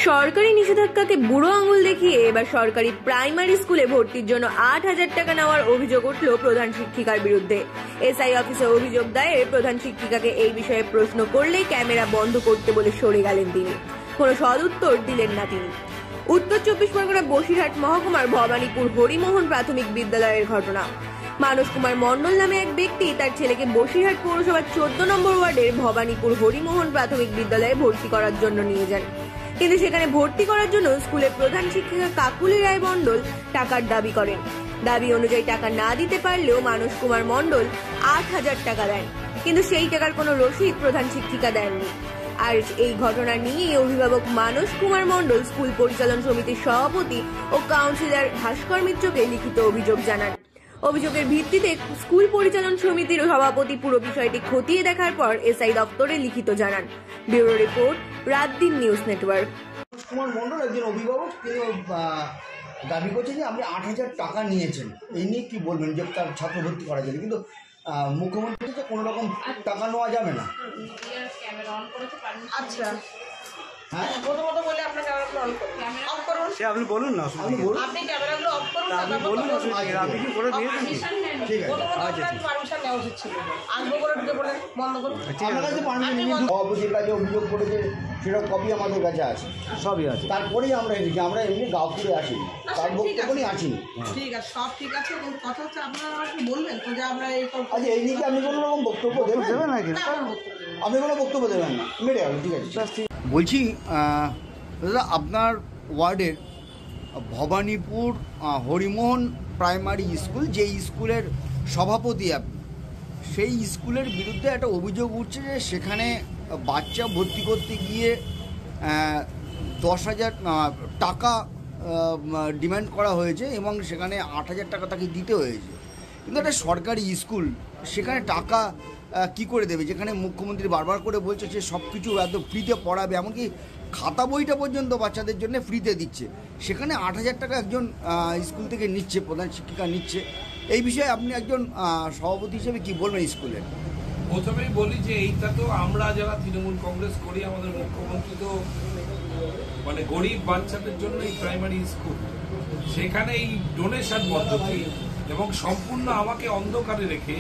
সরকারি নিষেধাজ্ঞাকে বুড়ো আঙুল দেখিয়ে এবার সরকারি প্রাইমারি স্কুলে ভর্তির জন্য ৮,০০০ টাকা নেওয়ার অভিযোগ উঠল প্রধান শিক্ষিকার বিরুদ্ধে। এসআই অফিসে অভিযোগ দায়ের প্রধান শিক্ষিকাকে এই বিষয়ে প্রশ্ন করলেই ক্যামেরা বন্ধ করতে বলে সরে গেলেন তিনি। কোনো সদুত্তর দিলেন না তিনি। উত্তর ২৪ পরগনা বসিরহাট মহকুমার ভবানীপুর হরিমোহন প্রাথমিক বিদ্যালয়ের ঘটনা। মানস কুমার মণ্ডল নামে এক ব্যক্তি তার ছেলেকে বসিরহাট পৌরসভার ১৪ নম্বর ওয়ার্ডের ভবানীপুর হরিমোহন প্রাথমিক বিদ্যালয়ে ভর্তি করার জন্য নিয়ে যান। কিন্তু সেখানে ভর্তি করার জন্য স্কুলের প্রধান শিক্ষিকা কাকুলি রায় মণ্ডল টাকার দাবি করেন। দাবি অনুযায়ী টাকা না দিতে পারলেও মানস কুমার মণ্ডল ৮,০০০ টাকা দেন, কিন্তু সেই টাকার কোনো রসিদ প্রধান শিক্ষিকা দেননি। আর এই ঘটনা নিয়ে অভিভাবক মানস কুমার মণ্ডল স্কুল পরিচালন সমিতির সভাপতি ও কাউন্সিলর ভাস্কর মিত্রকে লিখিত অভিযোগ জানান। অভিযোগের ভিত্তিতে স্কুল পরিচালন সমিতির সভাপতি পুরো বিষয়টি খতিয়ে দেখার পর এসআই দপ্তরে লিখিত জানান। Bureau report, রাতদিন news network. Kumar Mondal একজন অভিভাবক, তিনি দাবি করছেন যে আপনি ৮,০০০ টাকা নিয়েছেন। এই নিয়ে কি বলবেন যে তার ছাত্র ভর্তি করার জন্য? কিন্তু মুখ্যমন্ত্রী যে কোনো রকম টাকা নেওয়া যাবে না। আচ্ছা, হ্যাঁ, প্রথমত বলে আপনার ক্যামেরাগুলো অফ করুন। আপনি বলুন না, আপনি বলুন, আপনি ক্যামেরাগুলো অফ করুন। আপনি বলুন, আপনি কি করে দিয়েছেন? ঠিক আছে, আচ্ছা, পারমিশন নেওয়া উচিত ছিল। আসবো করে ঢুকে পড়লেন, বন্ধ করুন। আপনার কাছে পারমিশন নিয়ে সভাপতির কাছে অভিযোগ করেছে, সেটা কপি আমাদের কাছে আছে, সবই আছে। তারপরেই আমরা এসেছি, আমরা এমনি গাঁওপুরে আসিনি, তার বক্তব্য নিয়ে আসিনি। ঠিক আছে, সব ঠিক আছে, কিন্তু কথা হচ্ছে আপনারা আমাকে বলবেন তো যে আমরা এই আচ্ছা, এই নিয়ে আপনি কোনো রকম বক্তব্য দেবেন নাকি? আপনি কোনো বক্তব্য দেবেন না, মেরে যাবেন। ঠিক আছে, বলছি দাদা, আপনার ওয়ার্ডের ভবানীপুর হরিমোহন প্রাইমারি স্কুল, যে স্কুলের সভাপতি আপনি, সেই স্কুলের বিরুদ্ধে একটা অভিযোগ উঠছে যে সেখানে বাচ্চা ভর্তি করতে গিয়ে ১০,০০০ টাকা ডিমান্ড করা হয়েছে এবং সেখানে ৮,০০০ টাকা তাকে দিতে হয়েছে। কিন্তু একটা সরকারি স্কুল, সেখানে টাকা কি করে দেবে? যেখানে মুখ্যমন্ত্রী বারবার করে বলছে যে সব কিছু একদম ফ্রিতে পড়াবে, এমনকি খাতা বইটা পর্যন্ত বাচ্চাদের জন্য ফ্রিতে দিচ্ছে, সেখানে ৮,০০০ টাকা একজন স্কুল থেকে নিচ্ছে, প্রধান শিক্ষিকা নিচ্ছে। এই বিষয়ে আপনি একজন সভাপতি হিসেবে কি বলবেন স্কুলের? প্রথমেই বলি যে এইটা তো আমরা যারা তৃণমূল কংগ্রেস করি, আমাদের মুখ্যমন্ত্রী তো মানে গরিব বাচ্চাদের জন্য এই প্রাইমারি স্কুল, সেখানে এই ডোনেশন পদ্ধতি এবং সম্পূর্ণ আমাকে অন্ধকারে রেখে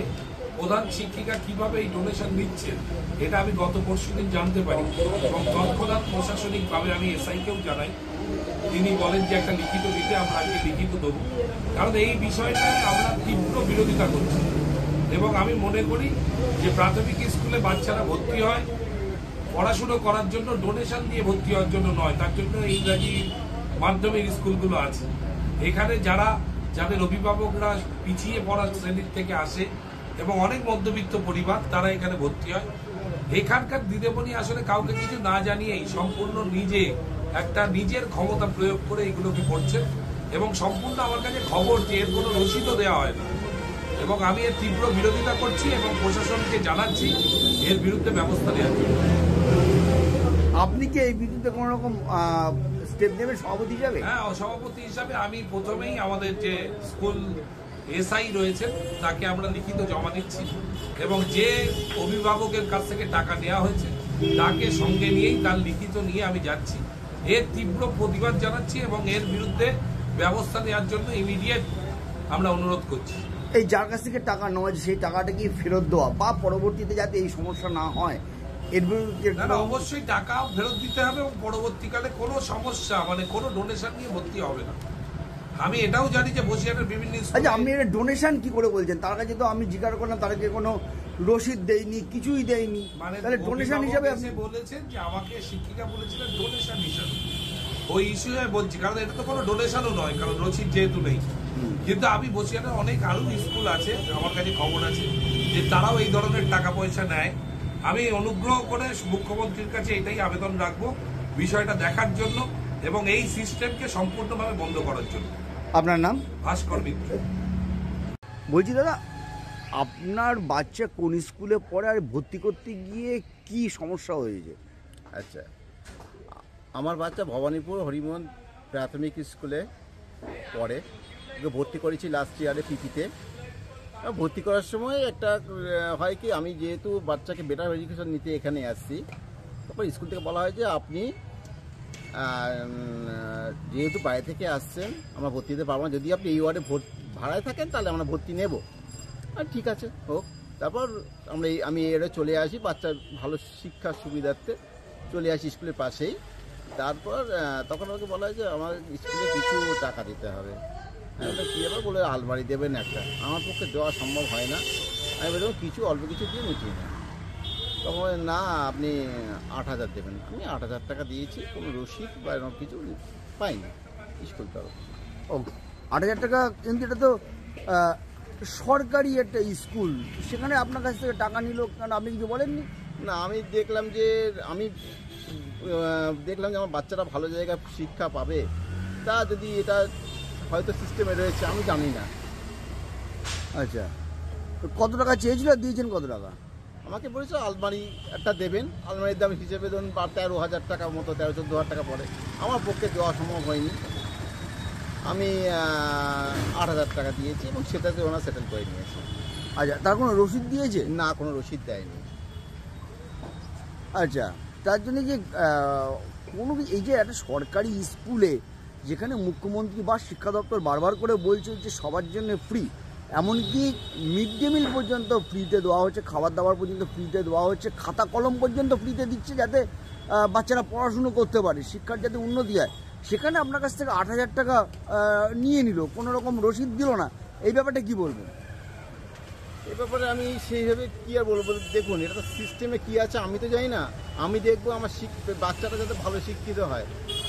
প্রধান শিক্ষিকা কিভাবে এই ডোনেশন নিচ্ছেন, এটা আমি গত পরশুদিন জানতে পারি এবং তৎক্ষণাৎ প্রশাসনিকভাবে আমি এসআইকেও জানাই। তিনি বলেন যে একটা লিখিত দিতে, আমরা আজকে লিখিত দেবো, কারণ এই বিষয়টায় আমরা তীব্র বিরোধিতা করছি এবং আমি মনে করি যে প্রাথমিক স্কুলে বাচ্চারা ভর্তি হয় পড়াশুনো করার জন্য, ডোনেশন দিয়ে ভর্তি হওয়ার জন্য নয়। তার জন্য ইংরাজি মাধ্যমিক স্কুলগুলো আছে। এখানে যাদের অভিভাবকরা পিছিয়ে পড়ার শ্রেণীর থেকে আসে এবং অনেক মধ্যবিত্ত পরিবার, তারা এখানে ভর্তি হয়। এখানকার দিদিমণি আসলে কাউকে কিছু না জানিয়েই সম্পূর্ণ নিজের ক্ষমতা প্রয়োগ করে এগুলোকে করছেন এবং সম্পূর্ণ আমার কাছে খবর যে এর কোনো রসিদও দেওয়া হয় না এবং আমি এর তীব্র বিরোধিতা করছি এবং প্রশাসনকে জানাচ্ছি এর বিরুদ্ধে ব্যবস্থা নেওয়ার জন্য। আপনি কি এই বিরুদ্ধে কোনো রকম স্টেপ নেবেন সভাপতি হিসাবে? হ্যাঁ, সভাপতি হিসাবে আমি প্রথমেই আমাদের যে স্কুল এসআই রয়েছেন তাকে আমরা লিখিত জমা দিচ্ছি এবং যে অভিভাবকের কাছ থেকে টাকা নেওয়া হয়েছে তাকে সঙ্গে নিয়েই তার লিখিত নিয়ে আমি যাচ্ছি। এর তীব্র প্রতিবাদ জানাচ্ছি এবং এর বিরুদ্ধে ব্যবস্থা নেওয়ার জন্য ইমিডিয়েট আমরা অনুরোধ করছি। এই যার কাছ থেকে টাকা নেওয়া, সেই টাকাটা কি ফেরত দেওয়া বা পরবর্তীতে যাতে এই সমস্যা না হয় এর বিরুদ্ধে? না, অবশ্যই টাকা ফেরত দিতে হবে এবং পরবর্তীকালে কোনো সমস্যা মানে কোনো ডোনেশন নিয়ে ভর্তি হবে না। আমি এটাও জানি যে বসিরহাটের বিভিন্ন স্কুলে। আচ্ছা, আপনি এটা ডোনেশন কি করে বলছেন? তার কাছে তো আমি জিজ্ঞাসা করলাম, তাদেরকে কোনো রসিদ দেয়নি, কিছুই দেয়নি, মানে তাহলে ডোনেশন হিসাবে আপনি বলেছেন যে আমাকে শিক্ষিকা বলেছিলেন ডোনেশন হিসাবে। ওই ইস্যুয়ে বলছি, কারণ এটা তো কোনো ডোনেশনও নয়, কারণ রসিদ যেহেতু নেই। কিন্তু আমি বসিরহাটের অনেক আরো স্কুল আছে, আমার কাছে খবর আছে যে তারাও এই ধরনের টাকা পয়সা নেয়। আমি অনুগ্রহ করে মুখ্যমন্ত্রীর কাছে এটাই আবেদন রাখবো বিষয়টা দেখার জন্য এবং এই সিস্টেমকে সম্পূর্ণভাবে বন্ধ করার জন্য। আপনার নাম? ভাস্কর মিত্র। বলছি দাদা, আপনার বাচ্চা কোন স্কুলে পড়ে আর ভর্তি করতে গিয়ে কি সমস্যা হয়েছে? আচ্ছা, আমার বাচ্চা ভবানীপুর হরিমোহন প্রাথমিক স্কুলে পড়ে, ভর্তি করেছি লাস্ট ইয়ারে পিপিতে। ভর্তি করার সময় একটা হয় কি, আমি যেহেতু বাচ্চাকে বেটার এডুকেশন নিতে এখানে আসছি, তারপর স্কুল থেকে বলা হয় যে আপনি যেহেতু বাইরে থেকে আসছেন আমরা ভর্তি দিতে পারবো না, যদি আপনি এই ওয়ার্ডে ভাড়ায় থাকেন তাহলে আমরা ভর্তি নেব। আর ঠিক আছে হোক। তারপর আমি এরা চলে আসি বাচ্চার ভালো শিক্ষার সুবিধার্থে চলে আসি স্কুলের পাশেই। তারপর তখন আমাকে বলা হয় যে আমার স্কুলে কিছু টাকা দিতে হবে। কী ব্যাপার বলে আলমারি দেবেন একটা, আমার পক্ষে দেওয়া সম্ভব হয় না। আমি বললাম কিছু অল্প কিছু দিয়ে মিটিয়ে নেন। তখন না আপনি 8,000 দেবেন। আমি 8,000 টাকা দিয়েছি, কোনো রসিদ বা এরকম কিছু পাইনি স্কুল তরফ। ও 8,000 টাকা, কিন্তু এটা তো সরকারি একটা স্কুল, সেখানে আপনার কাছ থেকে টাকা নিল কেন, আপনি কিছু বলেননি? না আমি দেখলাম যে আমার বাচ্চারা ভালো জায়গায় শিক্ষা পাবে, তা যদি এটা হয়তো সিস্টেমে রয়েছে আমি জানি না। আচ্ছা, তো কত টাকা চেয়েছিল, দিয়েছেন কত টাকা? আমাকে বলেছে আলমারি একটা দেবেন, আলমারির দাম হিসেবে ধরুন 13,000 টাকার মতো, 13-14,000 টাকা পড়ে। আমার পক্ষে দেওয়া সম্ভব হয়নি। আমি 8,000 টাকা দিয়েছি এবং সেটাতে ওনারা সেটেল করে নিয়েছে। আচ্ছা, তার কোনো রসিদ দিয়েছে? না, কোনো রসিদ দেয়নি। আচ্ছা, তার জন্য যে কোনো এই যে একটা সরকারি স্কুলে যেখানে মুখ্যমন্ত্রী বা শিক্ষা দপ্তর বারবার করে বলছে যে সবার জন্য ফ্রি, এমনকি মিড ডে মিল পর্যন্ত ফ্রিতে দেওয়া হচ্ছে, খাবার দাবার পর্যন্ত ফ্রিতে দেওয়া হচ্ছে, খাতা কলম পর্যন্ত ফ্রিতে দিচ্ছে যাতে বাচ্চারা পড়াশুনো করতে পারে, শিক্ষার যাতে উন্নতি হয়, সেখানে আপনার কাছ থেকে 8,000 টাকা নিয়ে নিল, কোনো রকম রসিদ দিল না। এই ব্যাপারটা কি বলবেন? এ ব্যাপারে আমি সেইভাবে কী আর বলবো, দেখুন এটা তো সিস্টেমে কী আছে আমি তো জানি না। আমি দেখবো আমার বাচ্চাটা যাতে ভালো শিক্ষিত হয়।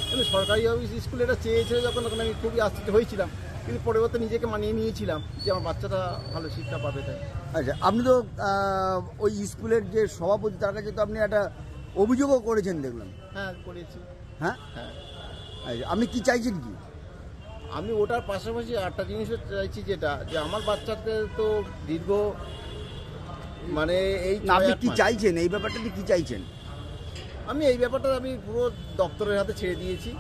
কিন্তু সরকারি অফিস স্কুলে এটা চেয়েছিল যখন, তখন আমি খুবই আশ্চর্য হয়েছিলাম, কিন্তু পরবর্তী নিজেকে মানিয়ে নিয়েছিলাম যে আমার বাচ্চাটা ভালো শিক্ষা পাবে তাই। আচ্ছা, আপনি তো ওই স্কুলের যে সভাপতি তার কাছে তো আপনি একটা অভিযোগও করেছেন দেখলাম। হ্যাঁ করেছি। হ্যাঁ হ্যাঁ, আচ্ছা, আপনি কি চাইছেন কি? আমি ওটার পাশাপাশি একটা জিনিসও চাইছি, যেটা যে আমার বাচ্চাকে তো দীর্ঘ মানে এই আপনি কি চাইছেন, এই ব্যাপারটা কি চাইছেন? আমি এই ব্যাপারটা আমি পুরো দপ্তরের হাতে ছেড়ে দিয়েছি।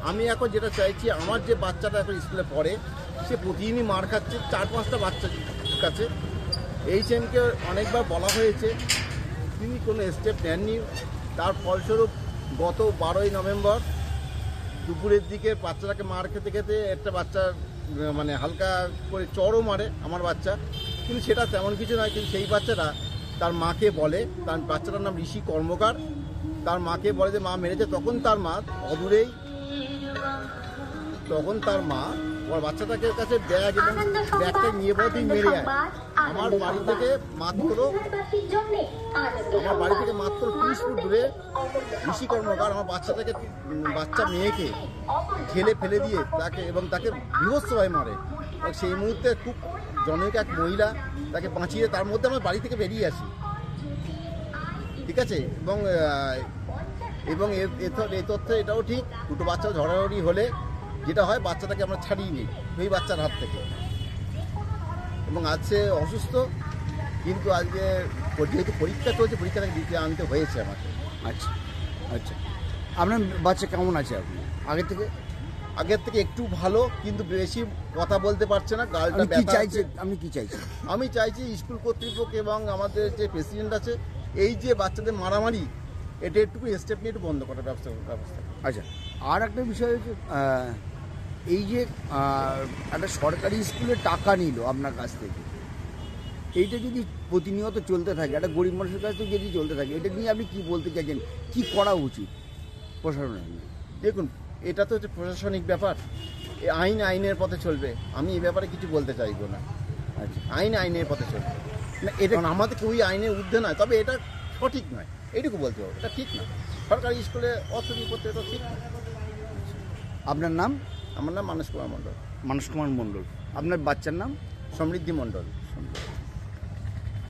আমি এখন যেটা চাইছি, আমার যে বাচ্চাটা এখন স্কুলে পড়ে সে প্রতিদিনই মার খাচ্ছে 4-5টা বাচ্চার কাছে। HMকে অনেকবার বলা হয়েছে, তিনি কোনো স্টেপ নেননি। তার ফলস্বরূপ গত 12ই নভেম্বর দুপুরের দিকে বাচ্চাটাকে মার খেতে খেতে একটা বাচ্চা মানে হালকা করে চড়ও মারে আমার বাচ্চা, কিন্তু সেটা তেমন কিছু নয়। কিন্তু সেই বাচ্চাটা তার মাকে বলে, তার বাচ্চাটার নাম ঋষি কর্মকার, তার মাকে বলে যে মা মেরেছে। তখন তার মা অদূরেই, তখন তার মা ওর বাচ্চাটাকে কাছে ব্যাগ এবং ব্যাগটা নিয়ে বলে তুই মেরে আয়। আমার বাড়ি থেকে মাত্র 30 ফুট দূরে ঋষি কর্মকার আমার বাচ্চা মেয়েকে ঠেলে ফেলে দিয়ে তাকে বীভৎসভাবে মারে। সেই মুহূর্তে খুব জনৈক এক মহিলা তাকে বাঁচিয়ে তার মধ্যে আমার বাড়ি থেকে বেরিয়ে আসি, ঠিক আছে। এবং এই তথ্য এটাও ঠিক, দুটো বাচ্চা ঝড়াঝড়ি হলে যেটা হয় বাচ্চাটাকে আমরা ছাড়িয়ে নিই ওই বাচ্চার হাত থেকে। এবং আজ সে অসুস্থ, কিন্তু আজকে যেহেতু পরীক্ষা চলছে পরীক্ষাটাকে দিতে আনতে হয়েছে আমাকে। আচ্ছা আচ্ছা, আপনার বাচ্চা কেমন আছে আপনি আগের থেকে একটু ভালো, কিন্তু বেশি কথা বলতে পারছে না, গালটা ব্যথা আছে। আপনি কি চাইছেন? আমি চাইছি স্কুল কর্তৃপক্ষ এবং আমাদের যে প্রেসিডেন্ট আছে, এই যে বাচ্চাদের মারামারি, এটা একটু স্টেপ নিয়ে একটু বন্ধ করার ব্যবস্থা। আচ্ছা, আর একটা বিষয় হচ্ছে এই যে একটা সরকারি স্কুলে টাকা নিল আপনার কাছ থেকে, এইটা যদি প্রতিনিয়ত চলতে থাকে, একটা গরিব মানুষের কাছ থেকে যদি চলতে থাকে, এটা নিয়ে আপনি কি বলতে চাইছেন, কি করা উচিত প্রশাসনের? দেখুন এটা তো হচ্ছে প্রশাসনিক ব্যাপার, আইনের পথে চলবে। আমি এই ব্যাপারে কিছু বলতে চাইবো না। আচ্ছা, আইনের পথে চলবে না, এটা আমাদের কেউই আইনের ঊর্ধ্বে নয়, তবে এটা সঠিক নয় এইটুকু বলতে হবে, এটা ঠিক না। সরকারি স্কুলে অর্থনীতি করতে এটা ঠিক না। আপনার নাম? আমার নাম মানস কুমার মণ্ডল। মানস কুমার মণ্ডল। আপনার বাচ্চার নাম? সমৃদ্ধি মণ্ডল।